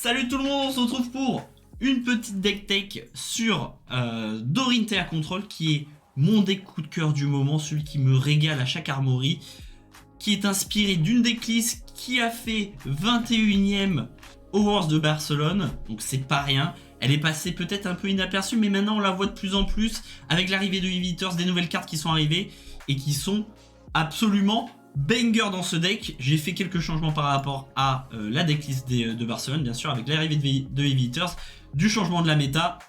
Salut tout le monde, on se retrouve pour une petite deck tech sur Dorinthea Control, qui est mon deck coup de cœur du moment, celui qui me régale à chaque armory, qui est inspiré d'une decklist qui a fait 21ème au Worlds de Barcelone, donc c'est pas rien. Elle est passée peut-être un peu inaperçue, mais maintenant on la voit de plus en plus avec l'arrivée de Eviters, des nouvelles cartes qui sont arrivées et qui sont absolument banger dans ce deck. J'ai fait quelques changements par rapport à la decklist de Barcelone, bien sûr, avec l'arrivée de Eviters, du changement de la méta,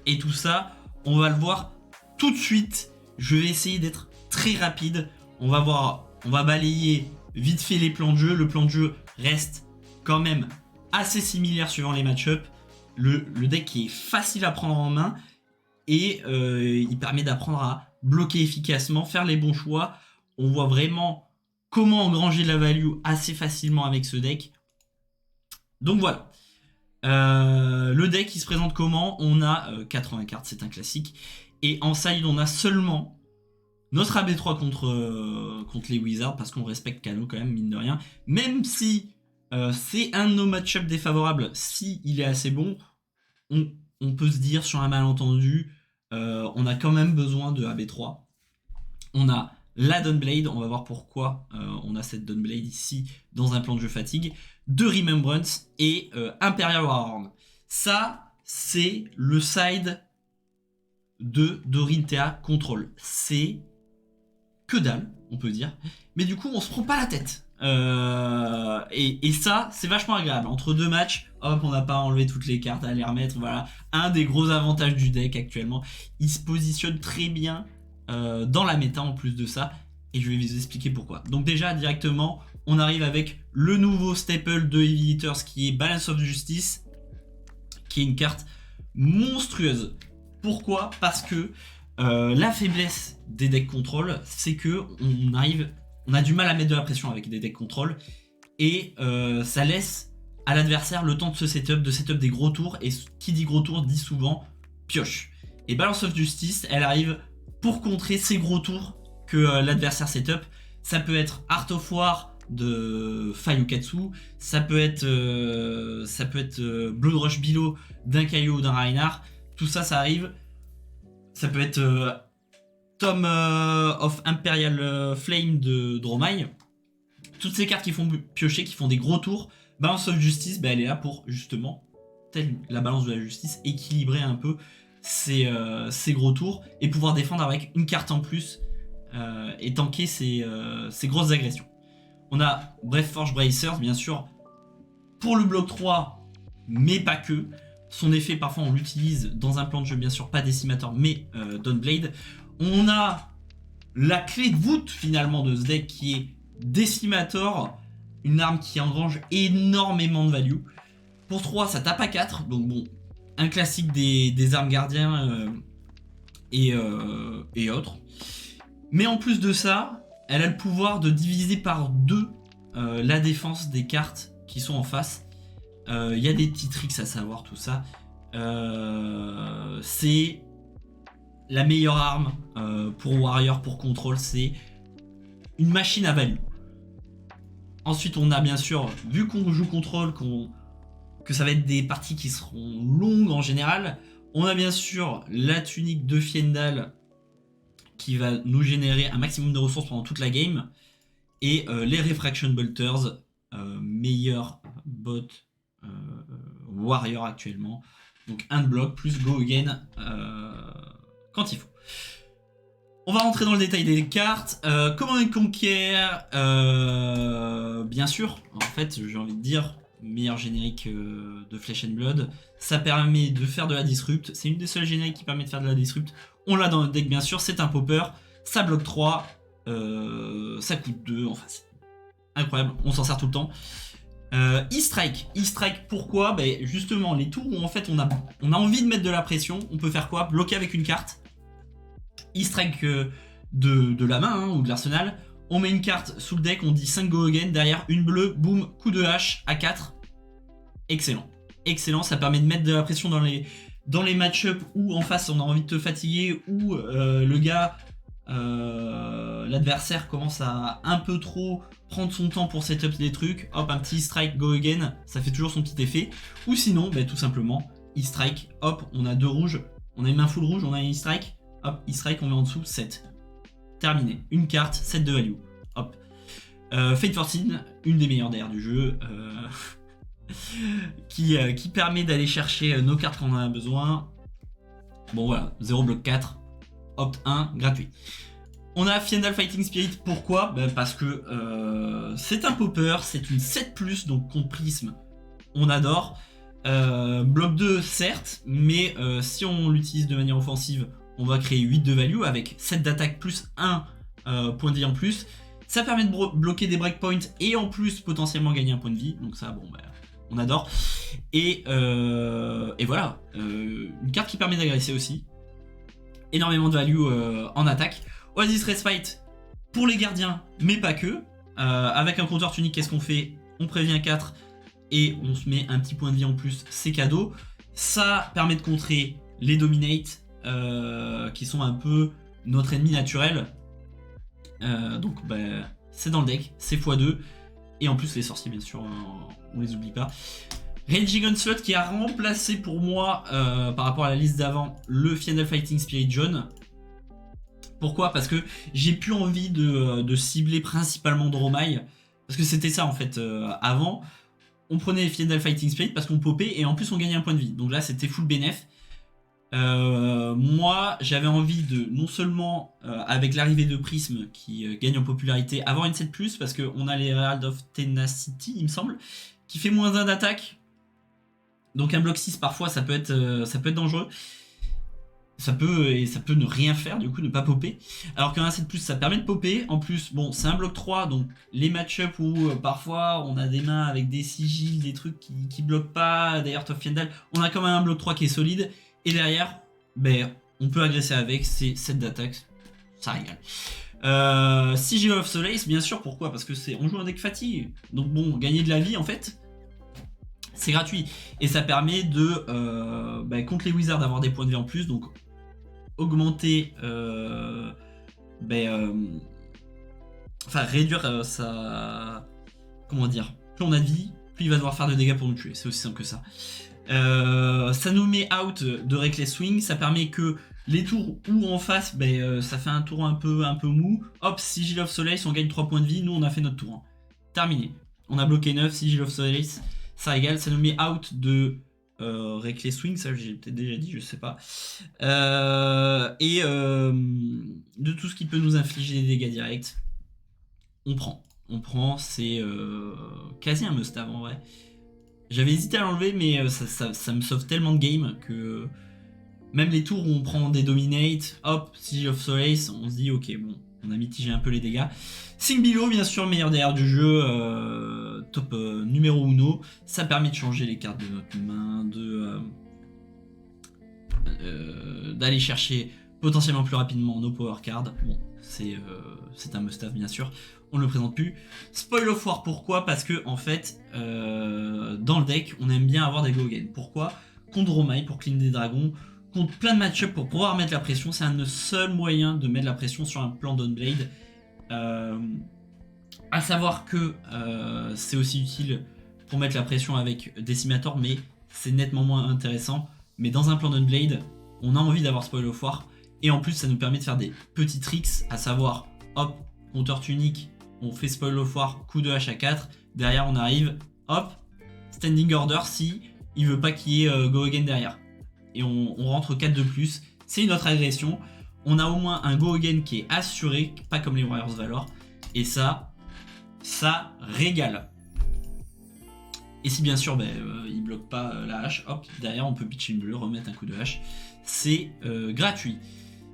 et tout ça, on va le voir tout de suite. Je vais essayer d'être très rapide. On va balayer vite fait les plans de jeu. Le plan de jeu reste quand même assez similaire suivant les match-up. Le deck est facile à prendre en main et il permet d'apprendre à bloquer efficacement, faire les bons choix. On voit vraiment comment engranger de la value assez facilement avec ce deck. Donc voilà. Le deck il se présente comment? On a 80 cartes, c'est un classique. Et en side on a seulement notre AB3 contre les Wizards, parce qu'on respecte Kano quand même, mine de rien. Même si c'est un de nos match-up défavorables, si il est assez bon, on peut se dire sur un malentendu, on a quand même besoin de AB3. On a la Dawnblade, on va voir pourquoi on a cette Dawnblade ici dans un plan de jeu fatigue, de Remembrance et Imperial Warhorn. Ça, c'est le side de Dorinthea Control. C'est que dalle, on peut dire. Mais du coup, on se prend pas la tête. Et ça, c'est vachement agréable. Entre deux matchs, hop, on n'a pas enlevé toutes les cartes à les remettre. Voilà, un des gros avantages du deck actuellement. Il se positionne très bien dans la méta en plus de ça. Et je vais vous expliquer pourquoi. Donc déjà, directement, on arrive avec le nouveau staple de Heavy Hitters qui est Balance of Justice, qui est une carte monstrueuse. Pourquoi? Parce que la faiblesse des decks contrôle, c'est que on a du mal à mettre de la pression avec des decks contrôle, et ça laisse à l'adversaire le temps de se setup, des gros tours, et qui dit gros tours dit souvent pioche. Et Balance of Justice, elle arrive pour contrer ces gros tours que l'adversaire setup. Ça peut être Art of War de Fayukatsu, ça peut être Blood Rush Below d'un Kaio ou d'un Reinhardt. Tout ça, ça arrive. Ça peut être Tom of Imperial Flame de Dromai. Toutes ces cartes qui font piocher, qui font des gros tours. Balance of Justice, elle est là pour justement, telle la balance de la justice, équilibrer un peu ces gros tours et pouvoir défendre avec une carte en plus et tanker ces grosses agressions. On a Breathforge Bracers, bien sûr, pour le bloc 3, mais pas que. Son effet, parfois, on l'utilise dans un plan de jeu, bien sûr, pas Décimateur, mais Dawnblade. On a la clé de voûte, finalement, de ce deck, qui est Décimator, une arme qui engrange énormément de value. Pour 3, ça tape à 4, donc bon, un classique des armes gardiens et autres. Mais en plus de ça, elle a le pouvoir de diviser par 2 la défense des cartes qui sont en face. Y a des petits tricks à savoir, tout ça. C'est la meilleure arme pour Warrior, pour Control. C'est une machine à value. Ensuite, on a bien sûr, vu qu'on joue Control, que ça va être des parties qui seront longues en général, on a bien sûr la tunique de Fiendal qui va nous générer un maximum de ressources pendant toute la game, et les Refraction Bolters, meilleur bot Warrior actuellement. Donc un bloc plus go again quand il faut. On va rentrer dans le détail des cartes. Comment une Conquer, bien sûr, en fait, j'ai envie de dire, meilleur générique de Flesh and Blood. Ça permet de faire de la disrupt. C'est une des seules génériques qui permet de faire de la disrupt. On l'a dans le deck, bien sûr. C'est un popper. Ça bloque 3. Ça coûte 2. Enfin, c'est incroyable. On s'en sert tout le temps. E-Strike. E-Strike, pourquoi? Justement, les tours où en fait on a envie de mettre de la pression, on peut faire quoi? Bloquer avec une carte. E-Strike de la main ou de l'arsenal. On met une carte sous le deck, on dit 5 go again, derrière une bleue, boum, coup de hache à 4. Excellent. Excellent, ça permet de mettre de la pression dans les match-up où en face on a envie de te fatiguer, où le gars l'adversaire commence à un peu trop prendre son temps pour setup des trucs, hop, un petit strike go again, ça fait toujours son petit effet. Ou sinon, bah, tout simplement, e-strike, hop, on a 2 rouges, on a une main full rouge, on a un e-strike, hop, e-strike, on met en dessous 7. Terminé, une carte, 7 de value, hop. Fate 14, une des meilleures DR du jeu, qui permet d'aller chercher nos cartes quand on en a besoin. Bon voilà, 0 bloc 4, opt 1, gratuit. On a Fiendal Fighting Spirit, pourquoi? Parce que c'est un popper, c'est une 7+, donc contre prisme, on adore. Bloc 2, certes, mais si on l'utilise de manière offensive, on va créer 8 de value avec 7 d'attaque plus 1 point de vie en plus. Ça permet de bloquer des breakpoints et en plus potentiellement gagner un point de vie, donc ça, bon, bah, on adore. Et voilà, une carte qui permet d'agresser aussi. Énormément de value en attaque. Oasis Respite pour les gardiens, mais pas que. Avec un compteur tunique, qu'est-ce qu'on fait? On prévient 4 et on se met un petit point de vie en plus, c'est cadeau. Ça permet de contrer les Dominate, qui sont un peu notre ennemi naturel. Donc bah, c'est dans le deck, c'est x2. Et en plus les sorciers bien sûr, on les oublie pas. Raging Onslaught qui a remplacé pour moi, par rapport à la liste d'avant, le Fiendal Fighting Spirit jaune. Pourquoi? Parce que j'ai plus envie de cibler principalement Dromai. Parce que c'était ça en fait, avant. On prenait Fiendal Fighting Spirit parce qu'on popait et en plus on gagnait un point de vie. Donc là c'était full bénéf. Moi j'avais envie de non seulement avec l'arrivée de Prism qui gagne en popularité avoir une 7+, parce qu'on a les Herald of Tenacity il me semble, qui fait moins 1 d'attaque. Donc un bloc 6 parfois ça peut être dangereux. Ça peut ne rien faire, du coup ne pas popper. Alors qu'un 7+, ça permet de popper. En plus, bon, c'est un bloc 3, donc les match-up où parfois on a des mains avec des sigils, des trucs qui bloquent pas, d'ailleurs Top Fiendal, on a quand même un bloc 3 qui est solide. Et derrière, ben, on peut agresser avec, c'est 7 d'attaque, ça régale. Sigil of Solace, bien sûr, pourquoi? Parce que on joue un deck fatigue. Donc bon, gagner de la vie en fait, c'est gratuit. Et ça permet de, contre les Wizards, d'avoir des points de vie en plus. Donc augmenter, réduire sa... Comment dire? Plus on a de vie, plus il va devoir faire de dégâts pour nous tuer. C'est aussi simple que ça. Ça nous met out de Reckless Swing. Ça permet que les tours où en face, ça fait un tour un peu mou. Hop, Sigil of Solace, on gagne 3 points de vie. Nous, on a fait notre tour. Terminé. On a bloqué 9, Sigil of Solace. Ça régale. Ça nous met out de... Reckless Swing, ça j'ai peut-être déjà dit, je sais pas. De tout ce qui peut nous infliger des dégâts directs, on prend, c'est quasi un must-have en vrai. J'avais hésité à l'enlever, mais ça me sauve tellement de game que même les tours où on prend des Dominate, hop, Sigil of Solace, on se dit ok, bon, on a mitigé un peu les dégâts. Sing Below, bien sûr, meilleur DR du jeu, top numéro 1. Ça permet de changer les cartes de notre main, d'aller chercher potentiellement plus rapidement nos power cards. Bon, c'est un must-have, bien sûr. On ne le présente plus. Spoil of War, pourquoi? Parce que, en fait, dans le deck, on aime bien avoir des go-again. Pourquoi? Contre Dromai, pour clean des dragons, contre plein de match-up pour pouvoir mettre la pression. C'est un des seuls moyens de mettre la pression sur un plan Dawnblade. À savoir que c'est aussi utile pour mettre la pression avec Decimator, mais c'est nettement moins intéressant. Mais dans un plan Dawnblade, on a envie d'avoir Spoil of War. Et en plus, ça nous permet de faire des petits tricks, à savoir, hop, compteur tunique, on fait Spoil of War, coup de hache à 4. Derrière, on arrive, hop, Standing Order si il veut pas qu'il y ait Go Again derrière. Et on rentre 4 de plus. C'est une autre agression. On a au moins un Go Again qui est assuré, pas comme les Warriors Valor. Et ça régale. Et si bien sûr il bloque pas la hache, hop, derrière on peut pitcher une bleue, remettre un coup de hache. C'est gratuit.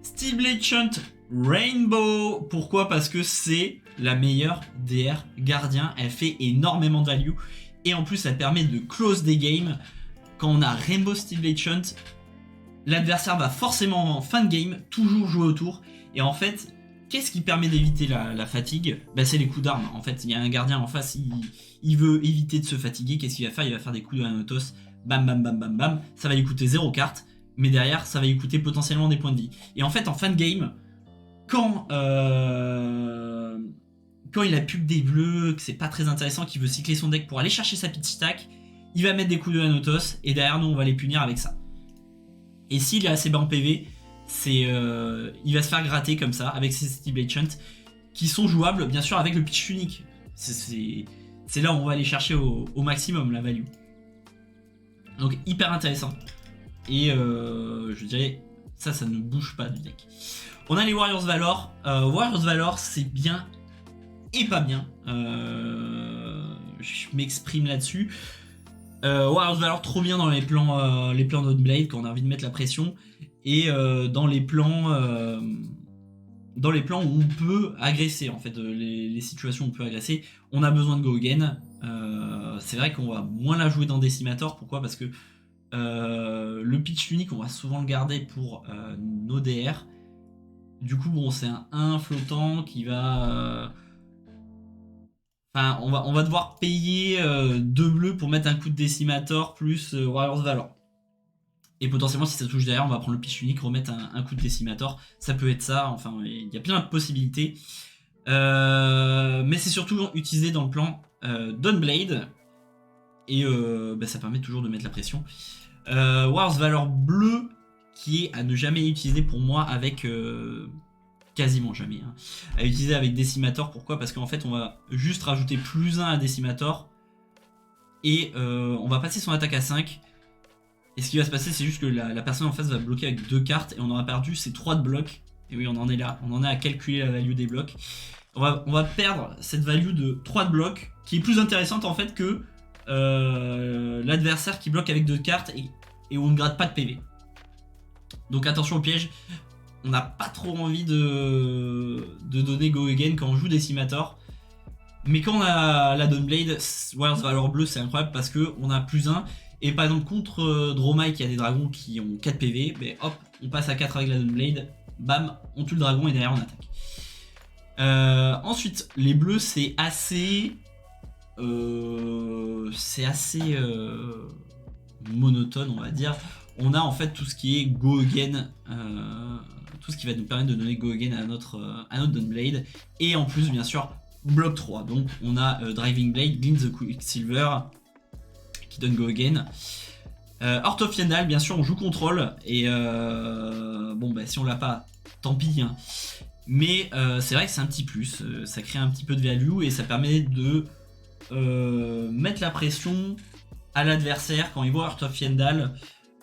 Steel Blade Shunt Rainbow. Pourquoi? Parce que c'est la meilleure DR gardien. Elle fait énormément de value. Et en plus elle permet de close des games. Quand on a Rainbow Steel Blade Shunt, l'adversaire va forcément en fin de game toujours jouer autour. Et en fait, qu'est-ce qui permet d'éviter la fatigue? C'est les coups d'armes. En fait, il y a un gardien en face, il veut éviter de se fatiguer. Qu'est-ce qu'il va faire? Il va faire des coups de Anotos. Bam, bam, bam, bam, bam. Ça va lui coûter 0 carte. Mais derrière, ça va lui coûter potentiellement des points de vie. Et en fait, en fin de game, quand il a plus que des bleus, que c'est pas très intéressant, qu'il veut cycler son deck pour aller chercher sa pitch stack, il va mettre des coups de Thanatos et derrière nous on va les punir avec ça. Et s'il est assez bas en PV, il va se faire gratter comme ça avec ses Steelblade Shunt qui sont jouables bien sûr avec le pitch unique. C'est là où on va aller chercher au maximum la value. Donc hyper intéressant. Et je dirais ça ne bouge pas du deck. On a les Warriors Valor. Warriors Valor c'est bien et pas bien. Je m'exprime là-dessus. Warriors Valor trop bien dans les plans Dawnblade quand on a envie de mettre la pression. Et dans les plans où on peut agresser en fait, les situations où on peut agresser, on a besoin de Go Again. C'est vrai qu'on va moins la jouer dans Decimator. Pourquoi? Parce que le pitch unique, on va souvent le garder pour nos DR. Du coup, bon, c'est un 1 flottant qui va... Enfin, on va devoir payer 2 bleus pour mettre un coup de Decimator plus Warriors Valor. Et potentiellement, si ça touche derrière, on va prendre le pitch unique, remettre un coup de Decimator. Ça peut être ça, enfin, il y a plein de possibilités. Mais c'est surtout utilisé dans le plan Dawnblade. Et ça permet toujours de mettre la pression. Warriors Valor bleu, qui est à ne jamais utiliser pour moi avec... quasiment jamais. Hein, à utiliser avec Decimator. Pourquoi? Parce qu'en fait, on va juste rajouter +1 à Decimator. Et on va passer son attaque à 5. Et ce qui va se passer, c'est juste que la personne en face va bloquer avec 2 cartes. Et on aura perdu ses 3 de blocs. Et oui, on en est là. On en est à calculer la value des blocs. On va perdre cette value de 3 de blocs. Qui est plus intéressante en fait que l'adversaire qui bloque avec 2 cartes. Et où on ne gratte pas de PV. Donc attention au piège. On n'a pas trop envie de donner Go Again quand on joue Decimator. Mais quand on a la Dawnblade, Warriors Valor bleu, c'est incroyable parce qu'on a +1. Et par exemple, contre Dromai, qui a des dragons qui ont 4 PV, ben hop, on passe à 4 avec la Dawnblade. Bam, on tue le dragon et derrière on attaque. Ensuite, les bleus, c'est assez... monotone, on va dire. On a en fait tout ce qui est Go Again, tout ce qui va nous permettre de donner Go Again à notre Dawnblade. Et en plus, bien sûr, bloc 3. Donc on a Driving Blade, Glint the Quicksilver, qui donne Go Again. Heart of Yendal, bien sûr, on joue contrôle. Et bon, bah, si on l'a pas, tant pis. Hein. Mais c'est vrai que c'est un petit plus. Ça crée un petit peu de value et ça permet de mettre la pression à l'adversaire quand il voit Heart of Yendal.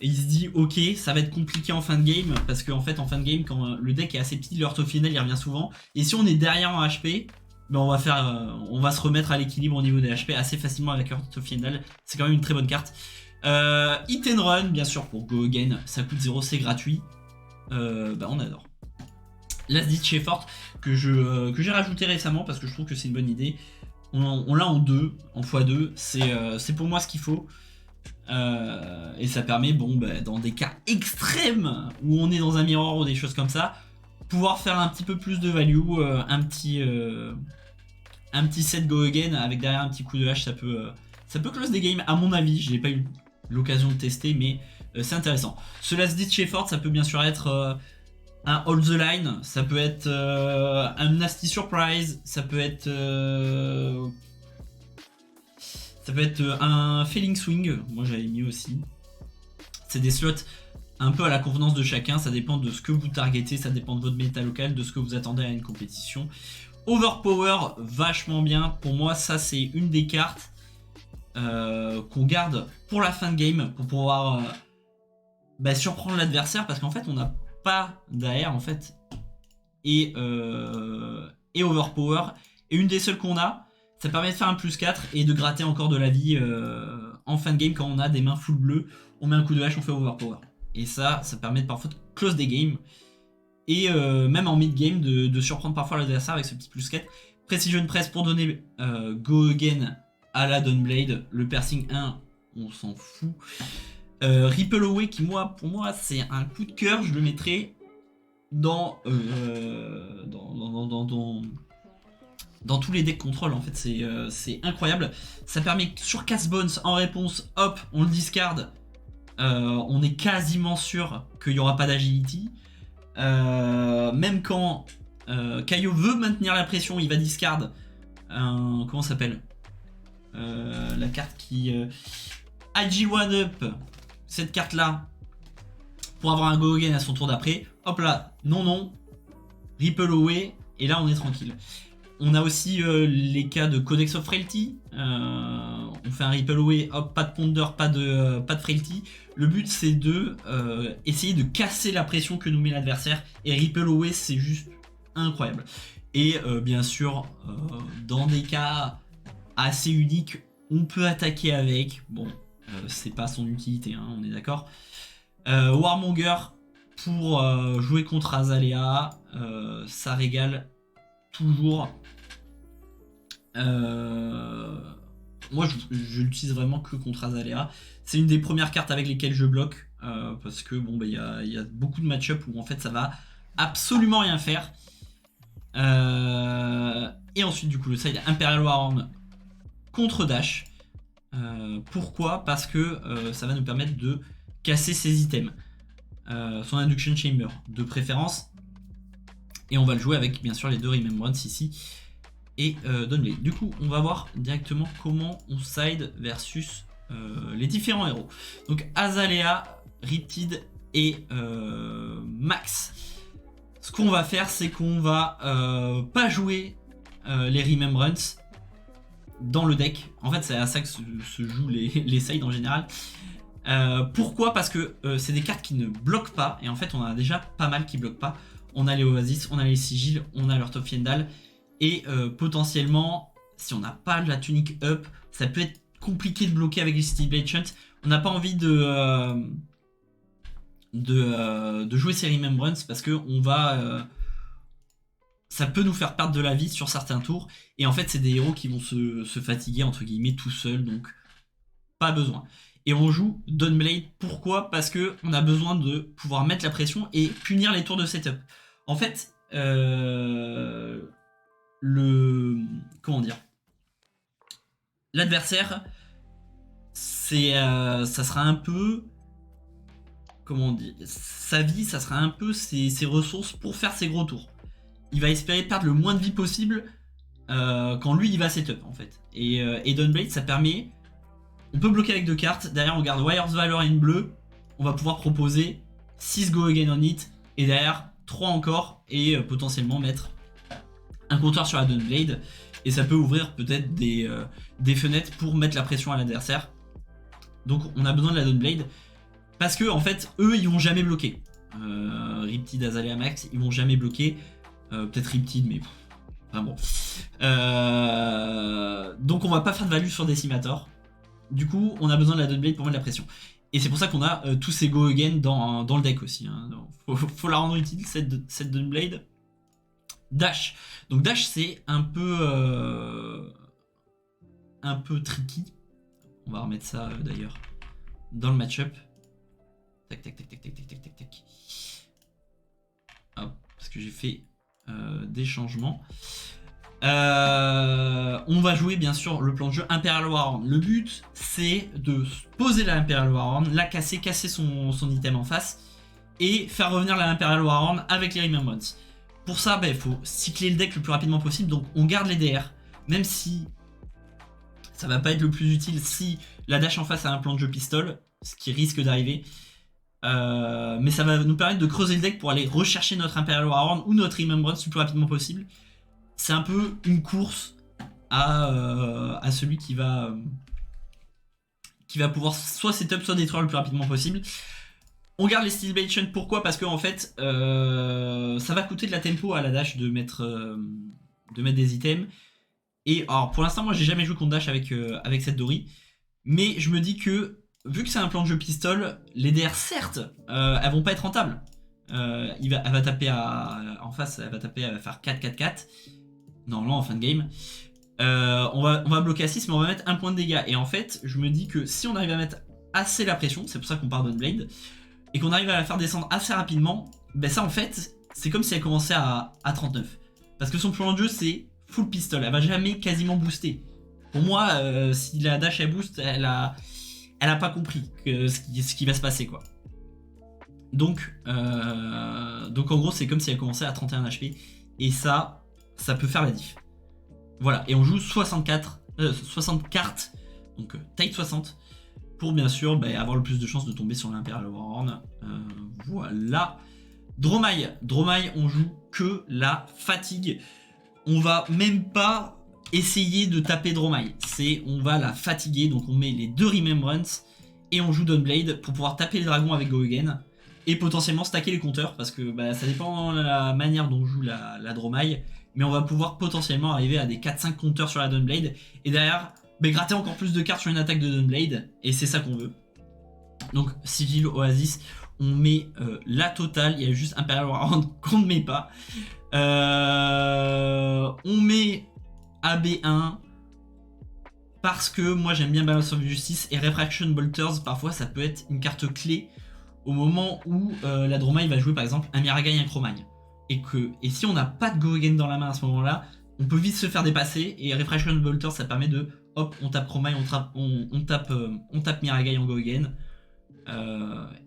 Et il se dit ok, ça va être compliqué en fin de game, parce qu'en fait en fin de game quand le deck est assez petit, le Heart of Yendal il revient souvent, et si on est derrière en HP, ben on va se remettre à l'équilibre au niveau des HP assez facilement avec Heart of Yendal. C'est quand même une très bonne carte. Hit and Run bien sûr pour Go Again, ça coûte 0, c'est gratuit. On adore. Last Ditch Effort que j'ai rajouté récemment parce que je trouve que c'est une bonne idée. On l'a en x2, c'est pour moi ce qu'il faut. Et ça permet, dans des cas extrêmes où on est dans un mirror ou des choses comme ça, pouvoir faire un petit peu plus de value, un petit set Go Again avec derrière un petit coup de hache, ça peut close des games à mon avis. Je n'ai pas eu l'occasion de tester, mais c'est intéressant. Ce Last Ditch Effort, ça peut bien sûr être un Hold the Line, ça peut être un Nasty Surprise, ça peut être un Failing Swing, moi j'avais mis aussi. C'est des slots un peu à la convenance de chacun, ça dépend de ce que vous targetez, ça dépend de votre méta local, de ce que vous attendez à une compétition. Overpower, vachement bien. Pour moi, ça c'est une des cartes qu'on garde pour la fin de game, pour pouvoir surprendre l'adversaire, parce qu'en fait on n'a pas d'AR en fait. Et Overpower est une des seules qu'on a. Ça permet de faire un +4 et de gratter encore de la vie en fin de game quand on a des mains full bleues. On met un coup de hache, on fait Overpower. Et ça permet de parfois de close des games. Et même en mid game de surprendre parfois l'adversaire avec ce petit +4. Precision Press pour donner Go Again à la Dawnblade. Le piercing 1, on s'en fout. Ripple Away qui pour moi c'est un coup de cœur. Je le mettrai dans tous les decks contrôle en fait, c'est incroyable. Ça permet sur Cast Bones en réponse, hop, on le discard. On est quasiment sûr qu'il n'y aura pas d'agility. Même quand Kaio veut maintenir la pression, il va discard comment ça s'appelle, la carte qui Agile One Up, cette carte là, pour avoir un go again à son tour d'après. Hop là, non, Ripple Away, et là on est tranquille. On a aussi les cas de Codex of Frailty. On fait un Ripple Away, hop, pas de ponder, pas de Frailty. Le but c'est de essayer de casser la pression que nous met l'adversaire. Et Ripple Away c'est juste incroyable. Et bien sûr, dans des cas assez uniques, on peut attaquer avec. Bon, c'est pas son utilité, hein, on est d'accord. Warmonger pour jouer contre Azalea, ça régale toujours. Moi je l'utilise vraiment que contre Azalea. C'est une des premières cartes avec lesquelles je bloque, parce que bon, y a beaucoup de match-up où en fait ça va absolument rien faire. Et ensuite du coup le side Imperial Warhorn contre Dash. Pourquoi? Parce que ça va nous permettre de casser ses items. Son Induction Chamber de préférence. Et on va le jouer avec bien sûr les deux Remembrance ici et Dawnblade. Du coup, on va voir directement comment on side versus les différents héros. Donc Azalea, Riptide et Max. Ce qu'on va faire, c'est qu'on va pas jouer les Remembrance dans le deck. En fait, c'est à ça que se jouent les sides en général. Pourquoi? Parce que c'est des cartes qui ne bloquent pas. Et en fait, on en a déjà pas mal qui bloquent pas. On a les Oasis, on a les Sigils, on a leur Top Fiendal. Et potentiellement, si on n'a pas de la tunique up, ça peut être compliqué de bloquer avec les Steel Blade Shunt. On n'a pas envie de jouer ces Remembrance parce que on va, ça peut nous faire perdre de la vie sur certains tours. Et en fait, c'est des héros qui vont se fatiguer, entre guillemets, tout seuls. Donc, pas besoin. Et on joue Dawnblade. Pourquoi? Parce qu'on a besoin de pouvoir mettre la pression et punir les tours de setup. En fait, comment dire, l'adversaire, ça sera un peu, comment dire, sa vie, ça sera un peu ses ressources pour faire ses gros tours. Il va espérer perdre le moins de vie possible quand lui il va setup en fait. Et Dawnblade, ça permet, on peut bloquer avec 2 cartes. Derrière on garde Wire's Valor in bleu. On va pouvoir proposer 6 go again on it. Et derrière 3 encore. Et potentiellement mettre un compteur sur la Dawnblade. Et ça peut ouvrir peut-être des fenêtres pour mettre la pression à l'adversaire. Donc on a besoin de la Dawnblade. Parce que en fait eux ils vont jamais bloquer. Riptide, Azalea, Max, ils vont jamais bloquer. Peut-être Riptide mais... Enfin bon. Donc on va pas faire de value sur Decimator. Du coup, on a besoin de la Dawnblade pour mettre la pression. Et c'est pour ça qu'on a tous ces go again dans le deck aussi. Hein. Faut la rendre utile, cette Dawnblade. Dash. Donc Dash, c'est un peu tricky. On va remettre ça d'ailleurs dans le match-up. Tac, tac, tac, tac, tac, tac, tac, tac, tac. Hop, parce que j'ai fait des changements. On va jouer bien sûr le plan de jeu Imperial Warhorn. Le but c'est de poser la Imperial Warhorn, la casser son item en face et faire revenir la Imperial Warhorn avec les Remembrance. Pour ça, il faut cycler le deck le plus rapidement possible, donc on garde les DR, même si ça va pas être le plus utile si la dash en face a un plan de jeu pistol, ce qui risque d'arriver. Mais ça va nous permettre de creuser le deck pour aller rechercher notre Imperial Warhorn ou notre Remembrance le plus rapidement possible. C'est un peu une course à celui qui va pouvoir soit setup soit détruire le plus rapidement possible. On garde les Steel Blade Shunt, pourquoi? Parce que en fait ça va coûter de la tempo à la dash de mettre des items. Et alors pour l'instant moi j'ai jamais joué contre dash avec cette Dory. Mais je me dis que vu que c'est un plan de jeu pistol, les DR certes elles vont pas être rentables. Elle va taper en face, elle va faire 4-4-4. Normalement en fin de game. On va bloquer à 6 mais on va mettre 1 point de dégâts. Et en fait je me dis que si on arrive à mettre assez la pression, c'est pour ça qu'on part Dawnblade, et qu'on arrive à la faire descendre assez rapidement, ben ça en fait c'est comme si elle commençait à 39. Parce que son plan de jeu c'est full pistol, elle va jamais quasiment booster. Pour moi si la dash elle boost, elle a pas compris ce qui va se passer quoi. Donc en gros c'est comme si elle commençait à 31 HP. Et ça peut faire la diff. Voilà, et on joue 60 cartes, donc taille 60, pour bien sûr avoir le plus de chances de tomber sur l'Imperial Warhorn. Voilà. Dromai, on joue que la fatigue. On va même pas essayer de taper Dromai. On va la fatiguer, donc on met les 2 Remembrance et on joue Dawnblade pour pouvoir taper les dragons avec Go Again et potentiellement stacker les compteurs parce que ça dépend de la manière dont on joue la Dromai, mais on va pouvoir potentiellement arriver à des 4-5 compteurs sur la Dawnblade et derrière gratter encore plus de cartes sur une attaque de Dawnblade, et c'est ça qu'on veut. Donc Sigil, Oasis, on met la totale, il y a juste Imperial Warhorn qu'on ne met pas. On met AB1 parce que moi j'aime bien Balance of Justice et Refraction Bolters, parfois ça peut être une carte clé au moment où la Dromai va jouer par exemple un Miragai et un Chromai. Et si on n'a pas de Go Again dans la main à ce moment-là, on peut vite se faire dépasser, et Refraction Bolters ça permet de hop, on tape Chromai, on tape Miragai en Go Again.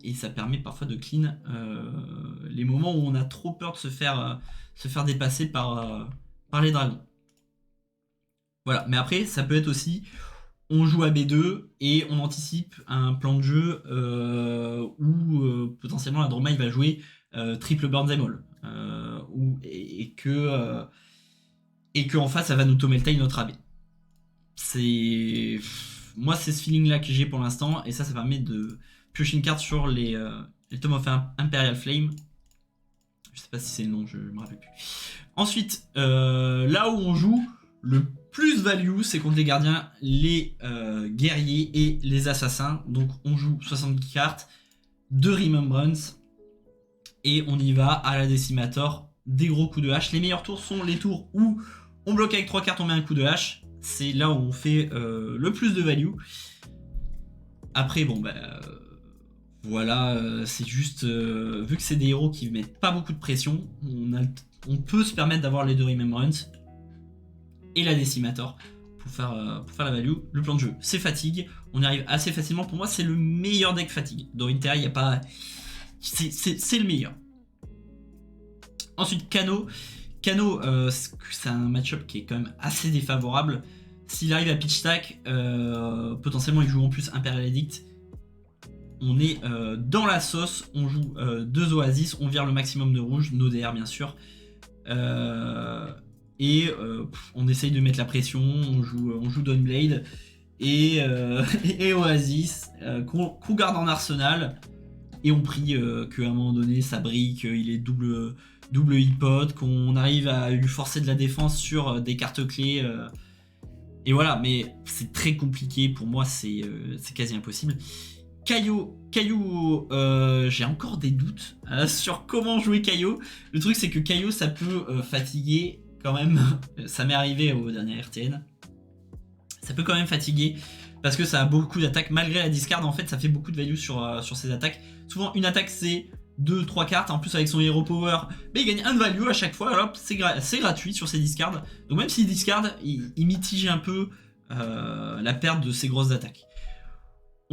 Et ça permet parfois de clean les moments où on a trop peur de se faire dépasser par les dragons. Voilà, mais après ça peut être aussi on joue à B2 et on anticipe un plan de jeu où potentiellement la Dromai va jouer triple burn them all et que en face ça va nous tommeltail notre AB. Moi c'est ce feeling là que j'ai pour l'instant, et ça permet de piocher une carte sur les Tome of Imperial Flame. Je sais pas si c'est le nom, je me rappelle plus. Ensuite, là où on joue le plus value, c'est contre les gardiens, les guerriers et les assassins. Donc on joue 70 cartes, 2 Remembrance, et on y va à la Decimator, des gros coups de hache. Les meilleurs tours sont les tours où on bloque avec 3 cartes, on met un coup de hache. C'est là où on fait le plus de value. Après, voilà, c'est juste, vu que c'est des héros qui mettent pas beaucoup de pression, on peut se permettre d'avoir les 2 Remembrance et la Decimator pour faire la value. Le plan de jeu, c'est fatigue, on y arrive assez facilement. Pour moi, c'est le meilleur deck fatigue. Dans Inter, il n'y a pas... C'est le meilleur. Ensuite, Kano, c'est un match-up qui est quand même assez défavorable. S'il arrive à pitch stack, potentiellement il joue en plus Imperial Edict. On est dans la sauce, on joue 2 Oasis, on vire le maximum de rouge, nos DR bien sûr. On essaye de mettre la pression, on joue Dawnblade et Oasis qu'on garde en arsenal, et on prie qu'à un moment donné ça brille, qu'il est double hippote, qu'on arrive à lui forcer de la défense sur des cartes clés. Et voilà, mais c'est très compliqué, pour moi c'est quasi impossible. Kaio, j'ai encore des doutes sur comment jouer Kaio. Le truc c'est que Kaio ça peut fatiguer quand même, ça m'est arrivé au dernier RTN. Ça peut quand même fatiguer parce que ça a beaucoup d'attaques, malgré la discard en fait ça fait beaucoup de value sur ses attaques. Souvent une attaque c'est 2-3 cartes, en plus avec son hero power, mais il gagne 1 de value à chaque fois, alors c'est gratuit sur ses discards. Donc même s'il discard, il mitige un peu la perte de ses grosses attaques.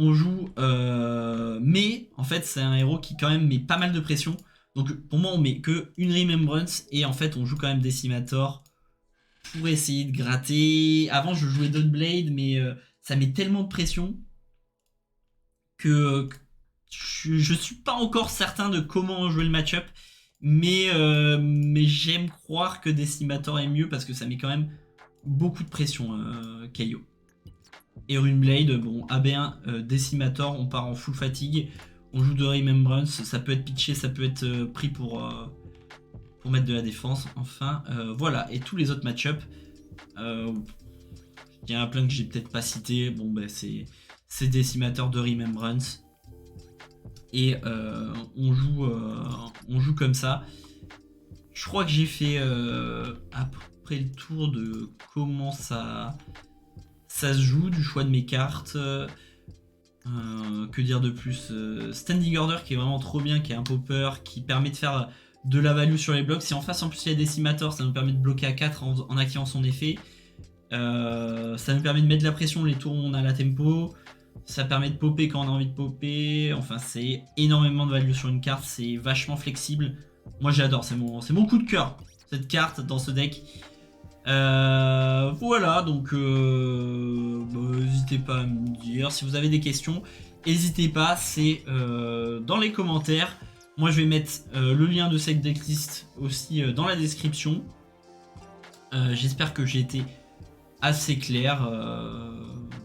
On joue, mais en fait c'est un héros qui quand même met pas mal de pression. Donc pour moi on met que une Remembrance, et en fait on joue quand même Decimator pour essayer de gratter. Avant je jouais Dawnblade, mais ça met tellement de pression que je suis pas encore certain de comment jouer le match-up, mais j'aime croire que Decimator est mieux parce que ça met quand même beaucoup de pression, Kaio. Et Runeblade, bon, AB1, Decimator, on part en full fatigue, on joue de Remembrance, ça peut être pitché, ça peut être pris pour mettre de la défense, enfin, voilà. Et tous les autres match-up, il y en a plein que j'ai peut-être pas cité, bon c'est Decimator de Remembrance, et on joue comme ça. Je crois que j'ai fait à peu près le tour de comment ça se joue, du choix de mes cartes. Que dire de plus, Standing Order qui est vraiment trop bien, qui est un popper, qui permet de faire de la value sur les blocs. Si en face en plus il y a Decimator, ça nous permet de bloquer à 4 en activant son effet. Ça nous permet de mettre de la pression les tours où on a la tempo. Ça permet de popper quand on a envie de popper. Enfin c'est énormément de value sur une carte, c'est vachement flexible. Moi j'adore, c'est mon coup de cœur. cette carte dans ce deck. Voilà, donc n'hésitez pas à me dire si vous avez des questions. N'hésitez pas, c'est dans les commentaires. Moi, je vais mettre le lien de cette decklist aussi dans la description. J'espère que j'ai été assez clair.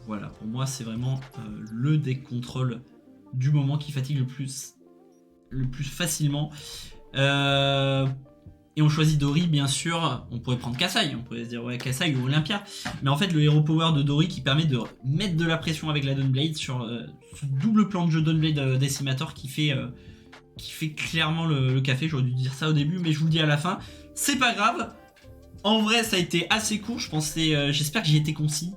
Voilà, pour moi, c'est vraiment le deck contrôle du moment qui fatigue le plus facilement. Et on choisit Dory, bien sûr. On pourrait prendre Kassai, on pourrait se dire ouais, Kassai ou Olympia. Mais en fait, le Hero Power de Dory qui permet de mettre de la pression avec la Dawnblade sur ce double plan de jeu Dawnblade Decimator qui fait clairement le café. J'aurais dû dire ça au début, mais je vous le dis à la fin. C'est pas grave. En vrai, ça a été assez court. J'espère que j'ai été concis.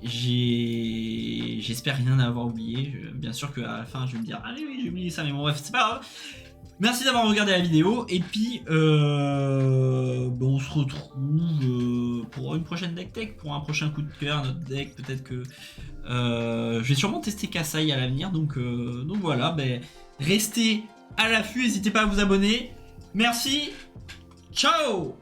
J'espère rien avoir oublié. Bien sûr qu'à la fin, je vais me dire allez oui, j'ai oublié ça, mais bon bref, c'est pas grave. Merci d'avoir regardé la vidéo et puis on se retrouve pour une prochaine deck tech, pour un prochain coup de cœur, notre deck. Peut-être que je vais sûrement tester Kassai à l'avenir, donc voilà, restez à l'affût, n'hésitez pas à vous abonner. Merci, ciao.